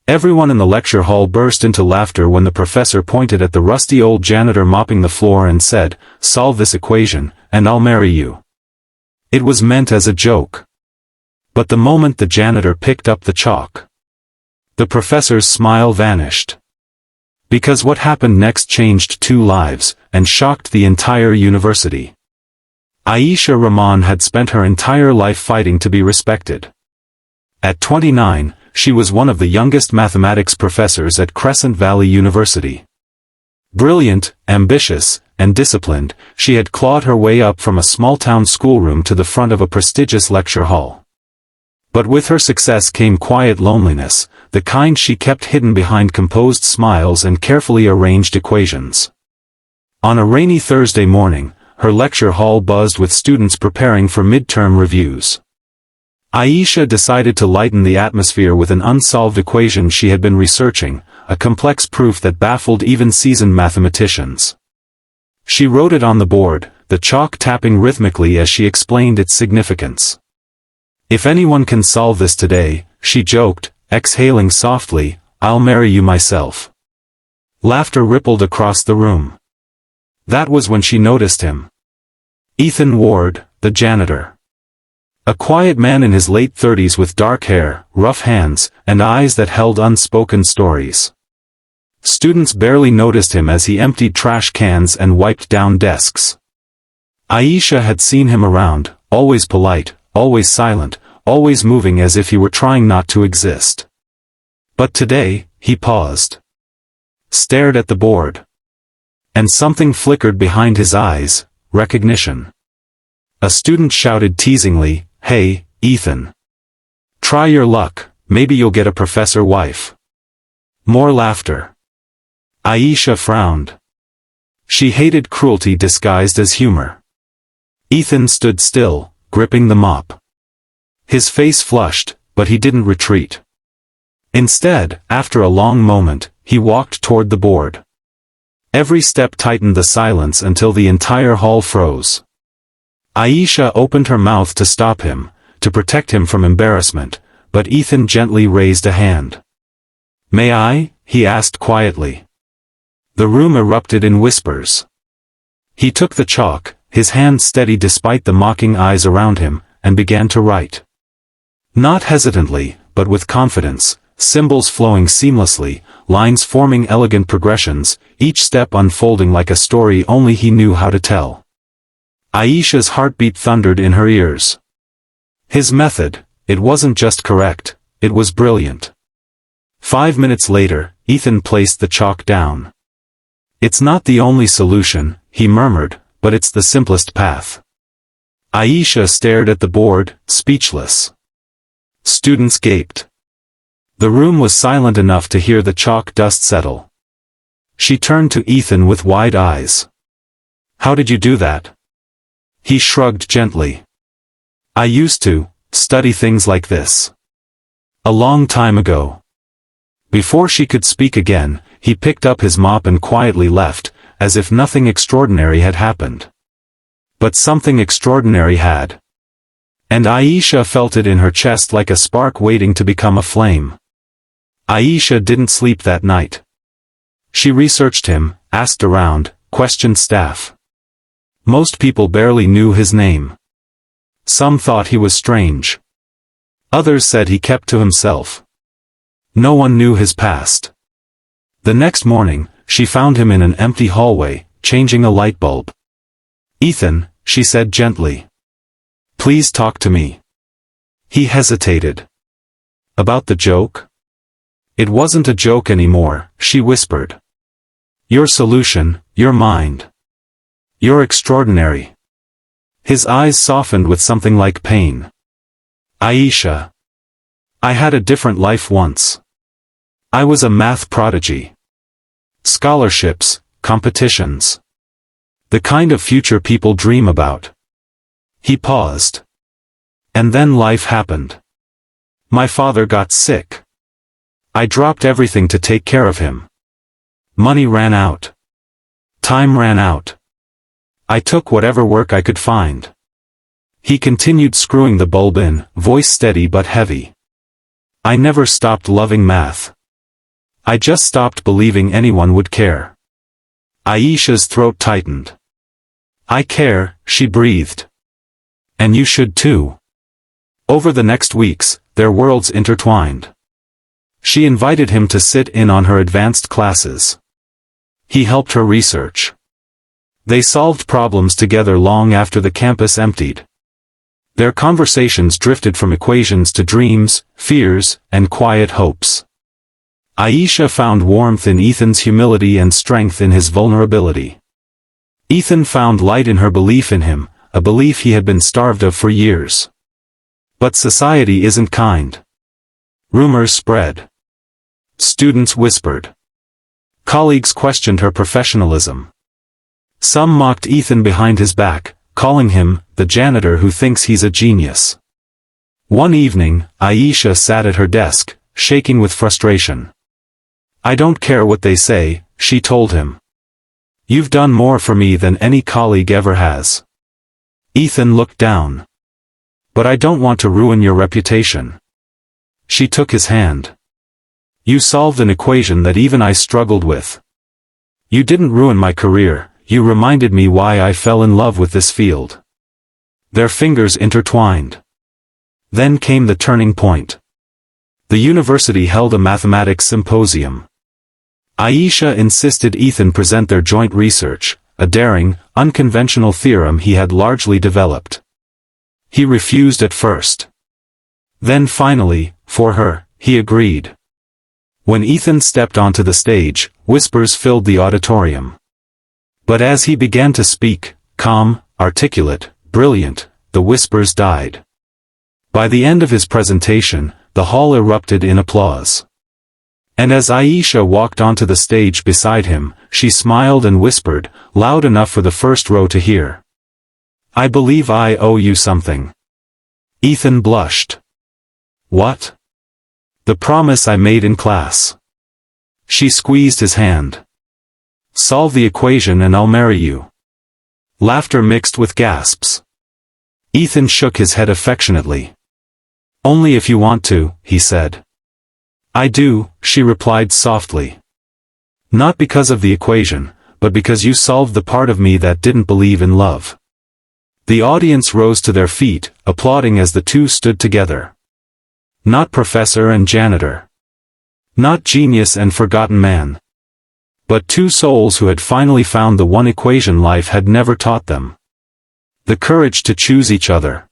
Everyone in the lecture hall burst into laughter when the professor pointed at the rusty old janitor mopping the floor and said, "Solve this equation, and I'll marry you." It was meant as a joke. But the moment the janitor picked up the chalk, the professor's smile vanished. Because what happened next changed 2 lives, and shocked the entire university. Aisha Rahman had spent her entire life fighting to be respected. At 29, she was one of the youngest mathematics professors at Crescent Valley University. Brilliant, ambitious, and disciplined, she had clawed her way up from a small-town schoolroom to the front of a prestigious lecture hall. But with her success came quiet loneliness, the kind she kept hidden behind composed smiles and carefully arranged equations. On a rainy Thursday morning, her lecture hall buzzed with students preparing for midterm reviews. Aisha decided to lighten the atmosphere with an unsolved equation she had been researching, a complex proof that baffled even seasoned mathematicians. She wrote it on the board, the chalk tapping rhythmically as she explained its significance. "If anyone can solve this today," she joked, exhaling softly, "I'll marry you myself." Laughter rippled across the room. That was when she noticed him. Ethan Ward, the janitor. A quiet man in his late 30s with dark hair, rough hands, and eyes that held unspoken stories. Students barely noticed him as he emptied trash cans and wiped down desks. Aisha had seen him around, always polite, always silent, always moving as if he were trying not to exist. But today, he paused. Stared at the board. And something flickered behind his eyes, recognition. A student shouted teasingly, "Hey, Ethan. Try your luck, maybe you'll get a professor wife." More laughter. Aisha frowned. She hated cruelty disguised as humor. Ethan stood still, gripping the mop. His face flushed, but he didn't retreat. Instead, after a long moment, he walked toward the board. Every step tightened the silence until the entire hall froze. Aisha opened her mouth to stop him, to protect him from embarrassment, but Ethan gently raised a hand. "May I?" he asked quietly. The room erupted in whispers. He took the chalk, his hand steady despite the mocking eyes around him, and began to write. Not hesitantly, but with confidence, symbols flowing seamlessly, lines forming elegant progressions, each step unfolding like a story only he knew how to tell. Aisha's heartbeat thundered in her ears. His method, it wasn't just correct, it was brilliant. 5 minutes later, Ethan placed the chalk down. "It's not the only solution," he murmured, "but it's the simplest path." Aisha stared at the board, speechless. Students gaped. The room was silent enough to hear the chalk dust settle. She turned to Ethan with wide eyes. "How did you do that?" He shrugged gently. "I used to study things like this. A long time ago." Before she could speak again, he picked up his mop and quietly left, as if nothing extraordinary had happened. But something extraordinary had. And Aisha felt it in her chest like a spark waiting to become a flame. Aisha didn't sleep that night. She researched him, asked around, questioned staff. Most people barely knew his name. Some thought he was strange. Others said he kept to himself. No one knew his past. The next morning, she found him in an empty hallway, changing a light bulb. "Ethan," she said gently. "Please talk to me." He hesitated. "About the joke?" "It wasn't a joke anymore," she whispered. "Your solution, your mind. You're extraordinary." His eyes softened with something like pain. "Aisha. I had a different life once. I was a math prodigy. Scholarships, competitions. The kind of future people dream about." He paused. "And then life happened. My father got sick. I dropped everything to take care of him. Money ran out. Time ran out. I took whatever work I could find." He continued screwing the bulb in, voice steady but heavy. "I never stopped loving math. I just stopped believing anyone would care. Aisha's throat tightened. I care, she breathed. And you should too. Over the next weeks, their worlds intertwined. She invited him to sit in on her advanced classes. He helped her research. They solved problems together long after the campus emptied. Their conversations drifted from equations to dreams, fears, and quiet hopes. Aisha found warmth in Ethan's humility and strength in his vulnerability. Ethan found light in her belief in him, a belief he had been starved of for years. But society isn't kind. Rumors spread. Students whispered. Colleagues questioned her professionalism. Some mocked Ethan behind his back, calling him the janitor who thinks he's a genius. One evening, Aisha sat at her desk, shaking with frustration. I don't care what they say, she told him. You've done more for me than any colleague ever has. Ethan looked down. But I don't want to ruin your reputation. She took his hand. You solved an equation that even I struggled with. You didn't ruin my career, you reminded me why I fell in love with this field. Their fingers intertwined. Then came the turning point. The university held a mathematics symposium. Aisha insisted Ethan present their joint research, a daring, unconventional theorem he had largely developed. He refused at first. Then finally, for her, he agreed. When Ethan stepped onto the stage, whispers filled the auditorium. But as he began to speak, calm, articulate, brilliant, the whispers died. By the end of his presentation, the hall erupted in applause. And as Aisha walked onto the stage beside him, she smiled and whispered, loud enough for the first row to hear. I believe I owe you something. Ethan blushed. What? The promise I made in class. She squeezed his hand. Solve the equation and I'll marry you. Laughter mixed with gasps. Ethan shook his head affectionately. Only if you want to, he said. I do, she replied softly. Not because of the equation, but because you solved the part of me that didn't believe in love. The audience rose to their feet, applauding as the two stood together. Not professor and janitor. Not genius and forgotten man. But two souls who had finally found the one equation life had never taught them. The courage to choose each other.